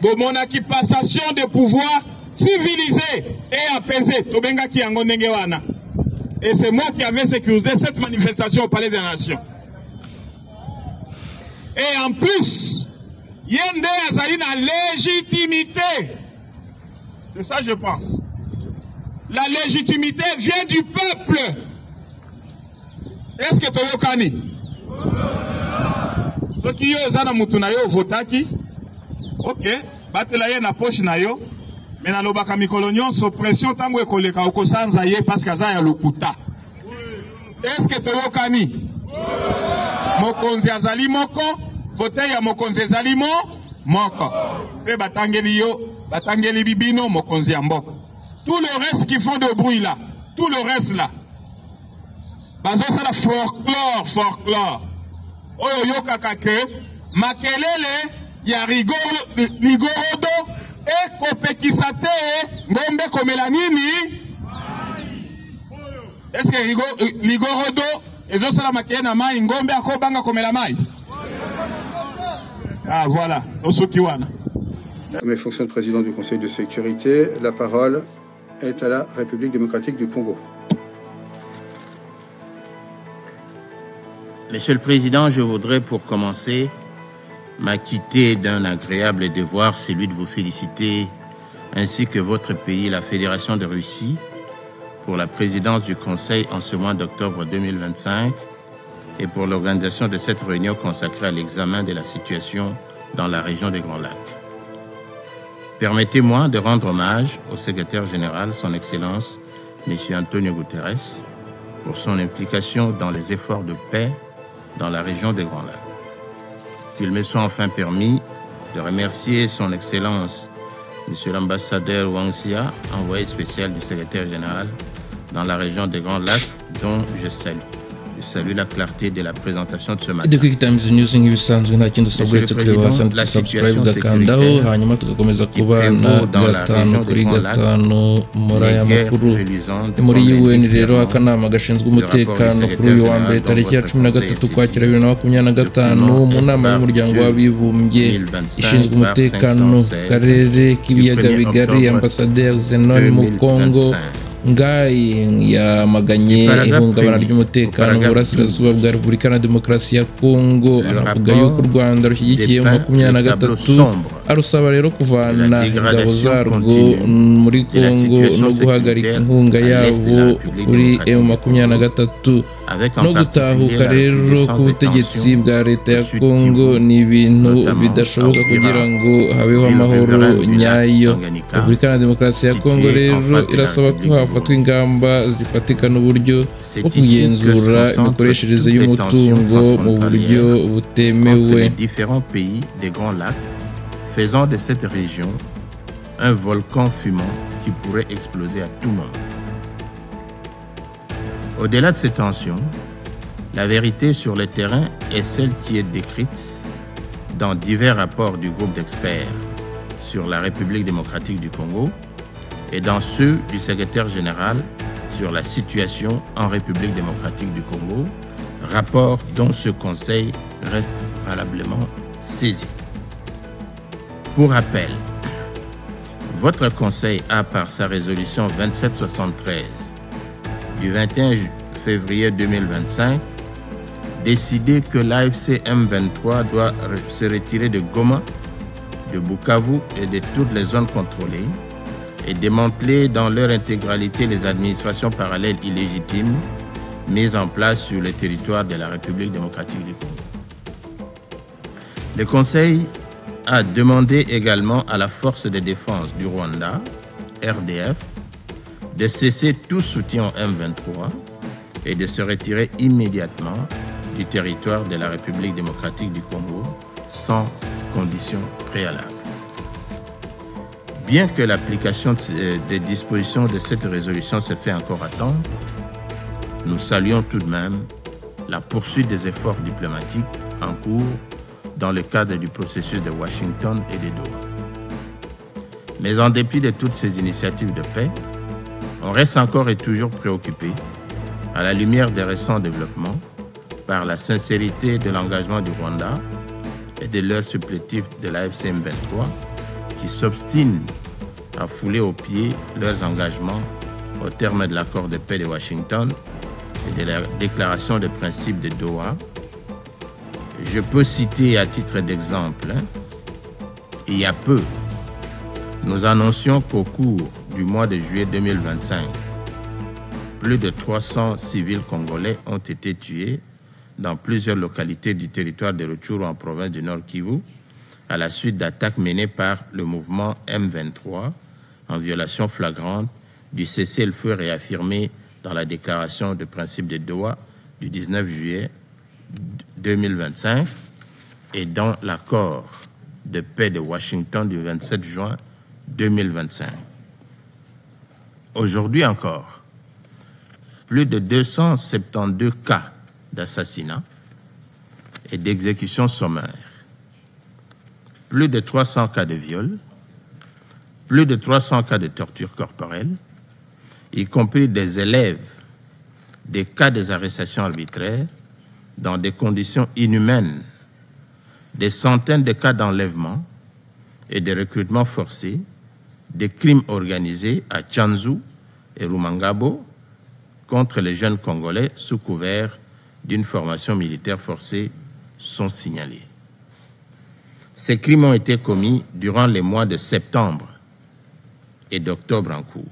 Bomonaki passation de pouvoir civilisée et apaisée. Et c'est moi qui avais sécurisé cette manifestation au Palais des Nations. Et en plus, Yende Azali na légitimité. C'est ça je pense. La légitimité vient du peuple. Est-ce que Toyokani? Ce qui est Zana Mutunayo votaki. Ok, batelaye na poche na yo. Mais na lobaka mikolonyon so pression tango ekoleka okosanza ye parce que za ya lokuta. Est-ce que Toyokani? Mokonzi azali moko, vote ya mokonzi azali moko. Pe batangeli yo, batangeli bibino mokonzi ya mboko. Tout le reste qui font de bruit là, tout le reste là. Bazo ça la folklore. Oyo yoka kake makelele ya rigorodo e kopekisate ngombe komela nini? Est-ce que ligorodo ezo sala makelele na mai ngombe akobanga komela mai? Ah voilà, Osukiwana. Mes fonctions de président du Conseil de sécurité, la parole est à la République démocratique du Congo. Monsieur le Président, je voudrais pour commencer m'acquitter d'un agréable devoir, celui de vous féliciter, ainsi que votre pays, la Fédération de Russie, pour la présidence du Conseil en ce mois d'octobre 2025 et pour l'organisation de cette réunion consacrée à l'examen de la situation dans la région des Grands Lacs. Permettez-moi de rendre hommage au secrétaire général, son Excellence, M. Antonio Guterres, pour son implication dans les efforts de paix dans la région des Grands Lacs. Qu'il me soit enfin permis de remercier son Excellence, M. l'ambassadeur Wang Xia, envoyé spécial du secrétaire général dans la région des Grands Lacs, dont je salue la clarté de la présentation de ce matin. Quick Times News nk'ibisanzwe nta kindi usabwa uretse kureba handitse subscribe ugakandaho hanyuma tugakomeza kubana gatanu kuri gatanu muri aya makuru. Muri UN rero akanama gashinzwe umutekano kuri uyu wa mbere tariki ya 13 Ukwakira 2025 mu nama y'umuryango w'abibumbye ishinzwe umutekano karere k'ibiyaga bigari, Ambassadeur Zenon mu Congo Ngai yamaganye ihungabana ry'umutekano mu burasirazuba bwa Repubulika na Demokarasi ya Kongo. Aravuga yuko u Rwanda rushyigikiye M23, arusaba rero kuvana ingabo zarwo muri Kongo no guhagarika inkunga yabo kuri M23 no gutahuka rero ku butegetsi bwa leta ya Kongo. Ni ibintu bidashoboka kugira ngo habeho amahoro nyayo. Repubulika na Demokarasi ya Kongo rero irasaba ko hafatwa ingamba zifatika n'uburyo bwo kugenzura imikoreshereze y'umutungo mu buryo butemewe. Différents pays des Grands Lacs, faisant de cette région un volcan fumant qui pourrait exploser à tout moment. Au-delà de ces tensions, la vérité sur le terrain est celle qui est décrite dans divers rapports du groupe d'experts sur la République démocratique du Congo et dans ceux du secrétaire général sur la situation en République démocratique du Congo, rapport dont ce Conseil reste valablement saisi. Pour rappel, votre Conseil a, par sa résolution 2773 du 21 février 2025, décidé que l'AFC M23 doit se retirer de Goma, de Bukavu et de toutes les zones contrôlées et démanteler dans leur intégralité les administrations parallèles illégitimes mises en place sur le territoire de la République démocratique du Congo. Le Conseil a demandé également à la Force de défense du Rwanda, RDF, de cesser tout soutien au M23 et de se retirer immédiatement du territoire de la République démocratique du Congo sans conditions préalables. Bien que l'application des dispositions de cette résolution se fait encore attendre, nous saluons tout de même la poursuite des efforts diplomatiques en cours dans le cadre du processus de Washington et de Doha. Mais en dépit de toutes ces initiatives de paix, on reste encore et toujours préoccupé, à la lumière des récents développements, par la sincérité de l'engagement du Rwanda et de leurs supplétifs de la FCM 23 qui s'obstinent à fouler aux pieds leurs engagements au terme de l'accord de paix de Washington et de la déclaration des principes de Doha. Je peux citer à titre d'exemple, il y a peu, nous annoncions qu'au cours du mois de juillet 2025, plus de 300 civils congolais ont été tués dans plusieurs localités du territoire de Rutshuru en province du Nord Kivu à la suite d'attaques menées par le mouvement M23 en violation flagrante du cessez-le-feu réaffirmé dans la déclaration de principe de Doha du 19 juillet 2025 et dans l'accord de paix de Washington du 27 juin 2025. Aujourd'hui encore, plus de 272 cas d'assassinat et d'exécution sommaire, plus de 300 cas de viol, plus de 300 cas de torture corporelle, y compris des élèves, des cas des arrestations arbitraires dans des conditions inhumaines, des centaines de cas d'enlèvement et de recrutement forcé, des crimes organisés à Tchanzu et Rumangabo contre les jeunes Congolais sous couvert d'une formation militaire forcée sont signalés. Ces crimes ont été commis durant les mois de septembre et d'octobre en cours.